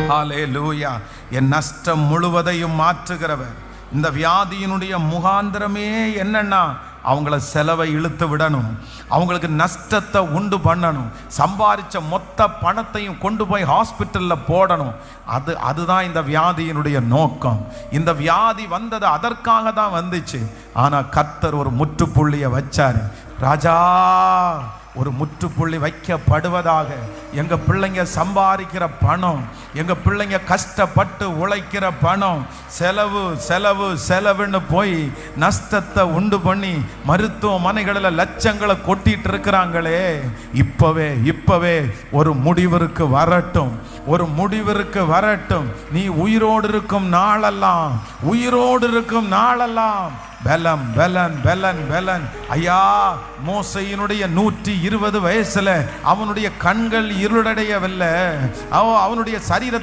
ஹல்லேலூயா. என் நஷ்டம் முழுவதையும் மாற்றுகிறவர். இந்த வியாதியினுடைய முகாந்திரமே என்னன்னா, அவங்கள செலவை இழுத்து விடணும், அவங்களுக்கு நஷ்டத்தை உண்டு பண்ணணும், சம்பாதிச்ச மொத்த பணத்தையும் கொண்டு போய் ஹாஸ்பிட்டலில் போடணும். அதுதான் இந்த வியாதியினுடைய நோக்கம். இந்த வியாதி வந்தது அதற்காக தான் வந்துச்சு. ஆனால் கர்த்தர் ஒரு முற்றுப்புள்ளியை வச்சாரு. ராஜா, ஒரு முற்றுப்புள்ளி வைக்கப்படுவதாக. எங்க பிள்ளைங்க சம்பாதிக்கிற பணம், எங்க பிள்ளைங்க கஷ்டப்பட்டு உழைக்கிற பணம் செலவு செலவு செலவுன்னு போய் நஷ்டத்தை உண்டு பண்ணி மருத்துவமனைகளில் லட்சங்களை கொட்டிட்டு இருக்கிறாங்களே. இப்பவே ஒரு முடிவிற்கு வரட்டும், ஒரு முடிவிற்கு வரட்டும். நீ உயிரோடு இருக்கும் நாளெல்லாம் பலம் பலன் பலன் பலன். ஐயா, மோசையினுடைய 120 வயசுல அவனுடைய கண்கள் இருளடையவில்லை, அவனுடைய சரீரத்தில்